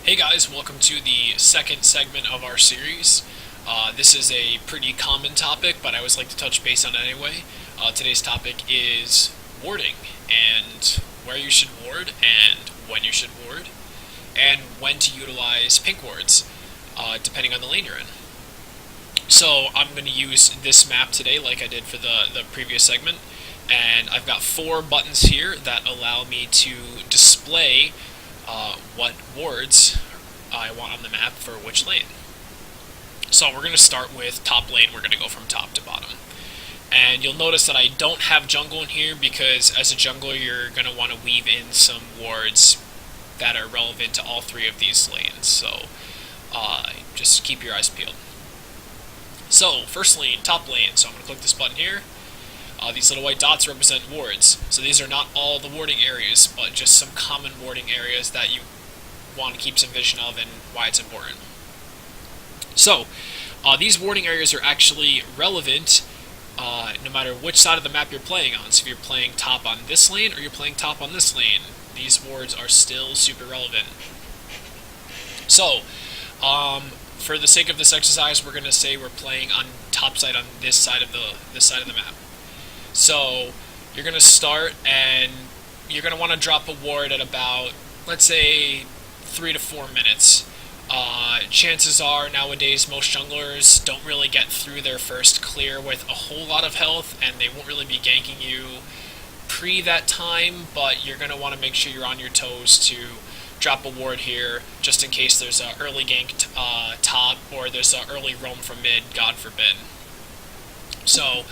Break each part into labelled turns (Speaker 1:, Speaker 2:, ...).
Speaker 1: Hey guys, welcome to the second segment of our series. This is a pretty common topic, but I always like to touch base on it anyway. Today's topic is warding, and where you should ward, and when you should ward, and when to utilize pink wards, depending on the lane you're in. So I'm going to use this map today like I did for the previous segment, and I've got 4 buttons here that allow me to display what wards I want on the map for which lane. So we're going to start with top lane. We're going to go from top to bottom. And you'll notice that I don't have jungle in here because as a jungler you're going to want to weave in some wards that are relevant to all 3 of these lanes. So just keep your eyes peeled. So first lane, top lane. So I'm going to click this button here. These little white dots represent wards. So these are not all the warding areas, but just some common warding areas that you want to keep some vision of and why it's important. So these warding areas are actually relevant no matter which side of the map you're playing on. So if you're playing top on this lane or you're playing top on this lane, these wards are still super relevant. So for the sake of this exercise, we're going to say we're playing on top side on this side of the map. So you're going to start and you're going to want to drop a ward at about, let's say, 3 to 4 minutes. Chances are nowadays most junglers don't really get through their first clear with a whole lot of health, and they won't really be ganking you pre that time, but you're going to want to make sure you're on your toes to drop a ward here just in case there's an early gank top or there's an early roam from mid, God forbid. So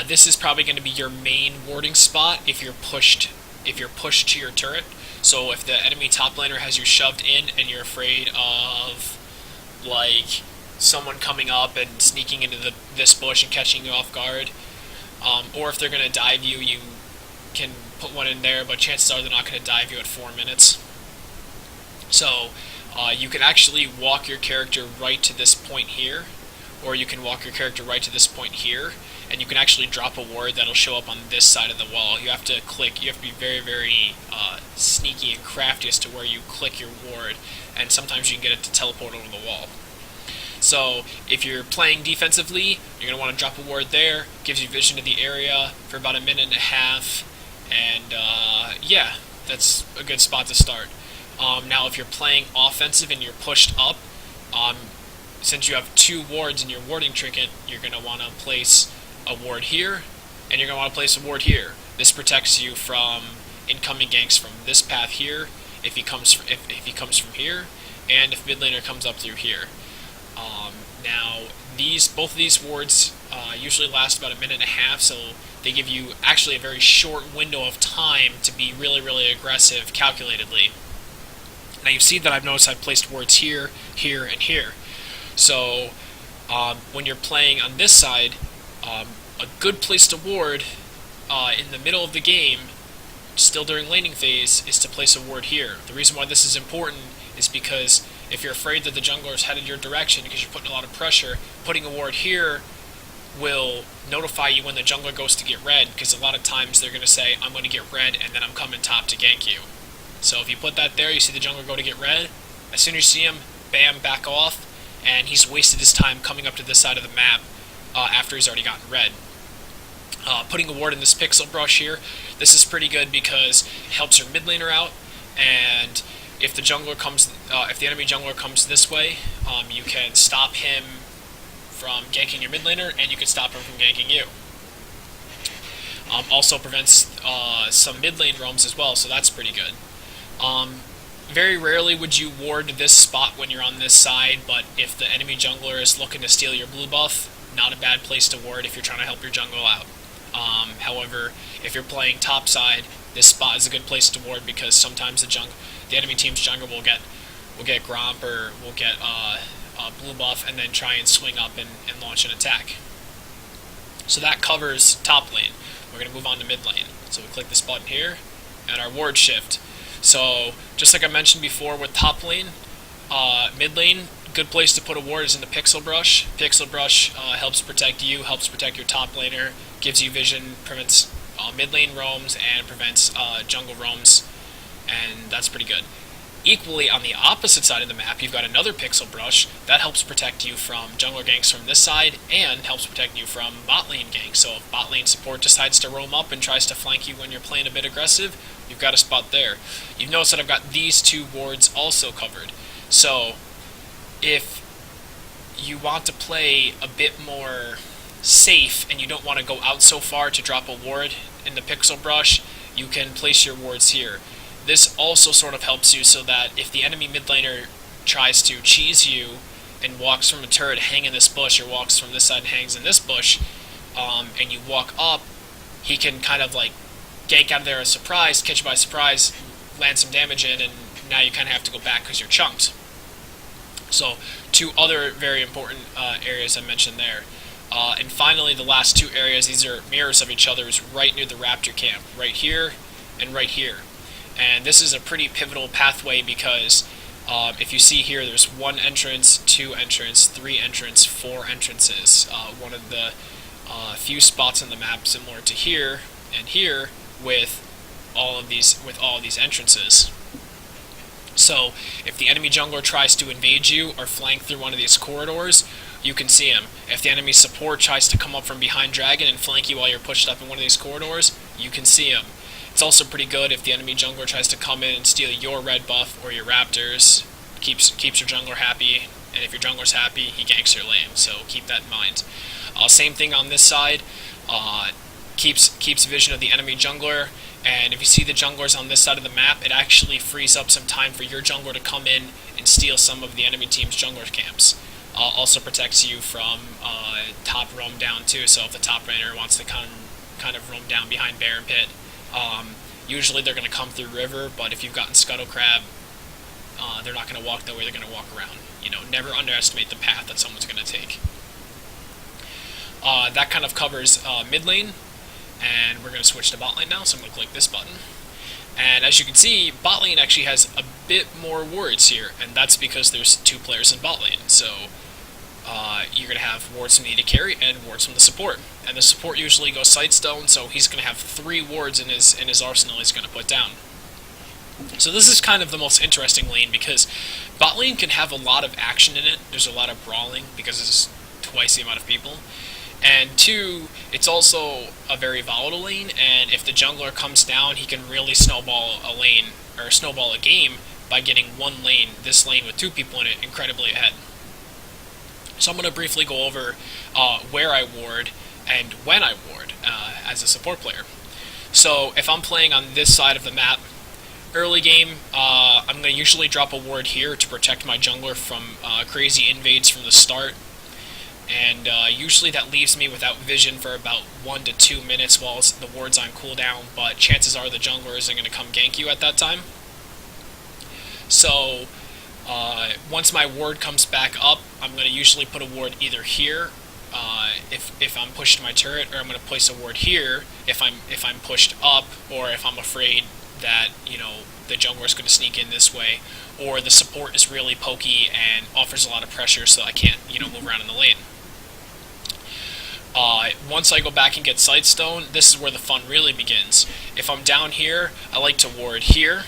Speaker 1: this is probably going to be your main warding spot if you're pushed to your turret. So if the enemy top laner has you shoved in and you're afraid of like someone coming up and sneaking into this bush and catching you off guard, or if they're going to dive you, you can put one in there, but chances are they're not going to dive you at 4 minutes. So you can actually walk your character right to this point here, or you can walk your character right to this point here, and you can actually drop a ward that'll show up on this side of the wall. You have to be very, very sneaky and crafty as to where you click your ward, and sometimes you can get it to teleport over the wall. So if you're playing defensively, you're going to want to drop a ward there, gives you vision to the area for about 1.5 minutes, and yeah, that's a good spot to start. Now if you're playing offensive and you're pushed up, since you have 2 wards in your warding trinket, you're going to want to place a ward here, and you're going to want to place a ward here. This protects you from incoming ganks from this path here, if he comes from here, and if mid laner comes up through here. Now both of these wards usually last about 1.5 minutes, so they give you actually a very short window of time to be really, really aggressive calculatedly. Now you've seen that I've noticed I've placed wards here, here, and here. So when you're playing on this side, a good place to ward in the middle of the game, still during laning phase, is to place a ward here. The reason why this is important is because if you're afraid that the jungler is headed your direction because you're putting a lot of pressure, putting a ward here will notify you when the jungler goes to get red, because a lot of times they're going to say, I'm going to get red and then I'm coming top to gank you. So if you put that there, you see the jungler go to get red, as soon as you see him, bam, back off, and he's wasted his time coming up to this side of the map after he's already gotten red. Putting a ward in this pixel brush here, this is pretty good because it helps your mid laner out, and if the enemy jungler comes this way, you can stop him from ganking your mid laner, and you can stop him from ganking you. Also prevents some mid lane roams as well, so that's pretty good. Very rarely would you ward this spot when you're on this side, but if the enemy jungler is looking to steal your blue buff, not a bad place to ward if you're trying to help your jungle out. However, if you're playing top side, this spot is a good place to ward because sometimes the enemy team's jungle will get Gromp or will get blue buff and then try and swing up and launch an attack. So that covers top lane. We're going to move on to mid lane. So we click this button here, and our ward shift. So just like I mentioned before with top lane, mid lane, good place to put a ward is in the pixel brush. Pixel brush helps protect you, helps protect your top laner, gives you vision, prevents mid lane roams, and prevents jungle roams, and that's pretty good. Equally, on the opposite side of the map, you've got another pixel brush that helps protect you from jungler ganks from this side and helps protect you from bot lane ganks. So if bot lane support decides to roam up and tries to flank you when you're playing a bit aggressive, you've got a spot there. You've noticed that I've got these two wards also covered. So if you want to play a bit more safe and you don't want to go out so far to drop a ward in the pixel brush, you can place your wards here. This also sort of helps you so that if the enemy mid laner tries to cheese you and walks from a turret, hang in this bush, or walks from this side and hangs in this bush, and you walk up, he can kind of like gank out of there as a surprise, catch you by surprise, land some damage in, and now you kind of have to go back because you're chunked. So, two other very important areas I mentioned there. And finally, the last two areas, these are mirrors of each other, is right near the Raptor camp, right here and right here. And this is a pretty pivotal pathway because if you see here, there's one entrance, two entrance, three entrance, four entrances. One of the few spots on the map similar to here and here with all of these entrances. So if the enemy jungler tries to invade you or flank through one of these corridors, you can see him. If the enemy support tries to come up from behind Dragon and flank you while you're pushed up in one of these corridors, you can see him. It's also pretty good if the enemy jungler tries to come in and steal your red buff or your raptors. Keeps your jungler happy, and if your jungler's happy, he ganks your lane, so keep that in mind. Same thing on this side. Keeps vision of the enemy jungler, and if you see the junglers on this side of the map, it actually frees up some time for your jungler to come in and steal some of the enemy team's jungler camps. Also protects you from top roam down too, so if the top laner wants to kind of roam down behind Baron Pit, usually they're going to come through river, but if you've gotten Scuttle Crab, they're not going to walk that way, they're going to walk around. Never underestimate the path that someone's going to take. That kind of covers mid lane, and we're going to switch to bot lane now, so I'm going to click this button. And as you can see, bot lane actually has a bit more wards here, and that's because there's two players in bot lane. So you're going to have wards from the AD carry and wards from the support. And the support usually goes Sightstone, so he's going to have 3 wards in his arsenal he's going to put down. So this is kind of the most interesting lane because bot lane can have a lot of action in it. There's a lot of brawling because it's twice the amount of people. And 2, it's also a very volatile lane, and if the jungler comes down, he can really snowball a lane, or snowball a game, by getting this lane with 2 people in it, incredibly ahead. So I'm going to briefly go over where I ward and when I ward as a support player. So if I'm playing on this side of the map, early game, I'm going to usually drop a ward here to protect my jungler from crazy invades from the start. And usually that leaves me without vision for about 1 to 2 minutes while the ward's on cooldown, but chances are the jungler isn't going to come gank you at that time. So once my ward comes back up, I'm going to usually put a ward either here if I'm pushed to my turret, or I'm going to place a ward here if I'm pushed up, or if I'm afraid that the jungler is going to sneak in this way, or the support is really pokey and offers a lot of pressure, so I can't move around in the lane. Once I go back and get Sightstone, this is where the fun really begins. If I'm down here, I like to ward here,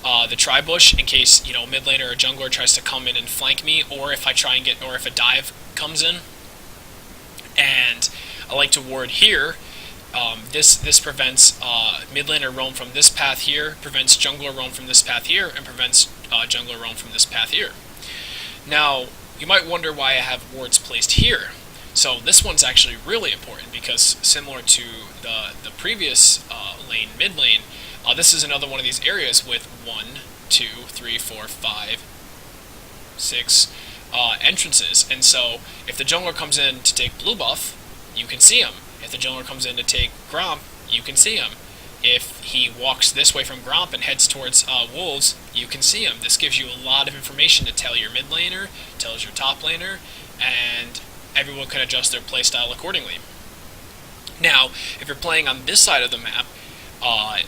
Speaker 1: the Tribush, in case mid laner or jungler tries to come in and flank me, or if a dive comes in. And I like to ward here. This prevents mid laner roam from this path here, prevents jungler roam from this path here, and prevents jungler roam from this path here. Now, you might wonder why I have wards placed here. So this one's actually really important because similar to the previous lane, mid lane, this is another one of these areas with 1, 2, 3, 4, 5, 6 entrances. And so if the jungler comes in to take blue buff, you can see him. If the jungler comes in to take Gromp, you can see him. If he walks this way from Gromp and heads towards Wolves, you can see him. This gives you a lot of information to tell your mid laner, tells your top laner, and everyone can adjust their playstyle accordingly. Now, if you're playing on this side of the map,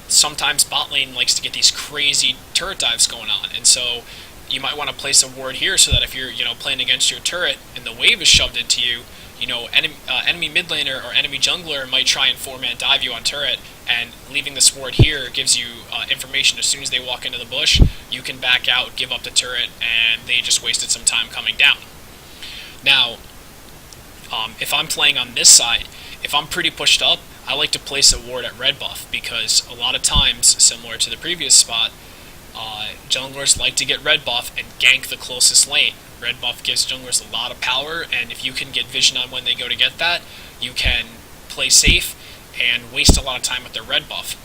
Speaker 1: sometimes bot lane likes to get these crazy turret dives going on, and so you might want to place a ward here so that if you're playing against your turret and the wave is shoved into you, enemy mid laner or enemy jungler might try and 4-man dive you on turret, and leaving this ward here gives you information. As soon as they walk into the bush, you can back out, give up the turret, and they just wasted some time coming down. Now, if I'm playing on this side, if I'm pretty pushed up, I like to place a ward at red buff, because a lot of times, similar to the previous spot, junglers like to get red buff and gank the closest lane. Red buff gives junglers a lot of power, and if you can get vision on when they go to get that, you can play safe and waste a lot of time with their red buff.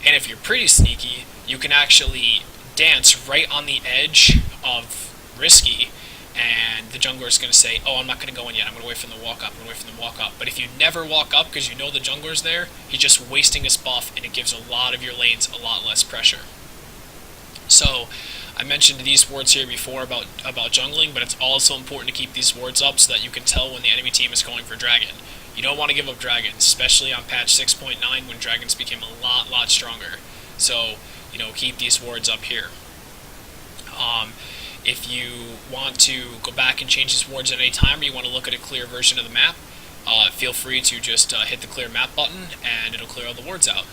Speaker 1: And if you're pretty sneaky, you can actually dance right on the edge of risky, and the jungler is going to say, oh, I'm not going to go in yet, I'm going to wait for them to walk up, But if you never walk up because you know the jungler's there, he's just wasting his buff, and it gives a lot of your lanes a lot less pressure. So, I mentioned these wards here before about jungling, but it's also important to keep these wards up so that you can tell when the enemy team is going for dragon. You don't want to give up dragons, especially on patch 6.9 when dragons became a lot stronger. So, keep these wards up here. If you want to go back and change these wards at any time, or you want to look at a clear version of the map, feel free to just hit the clear map button, and it'll clear all the wards out.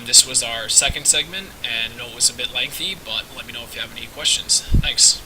Speaker 1: This was our second segment, and I know it was a bit lengthy, but let me know if you have any questions. Thanks.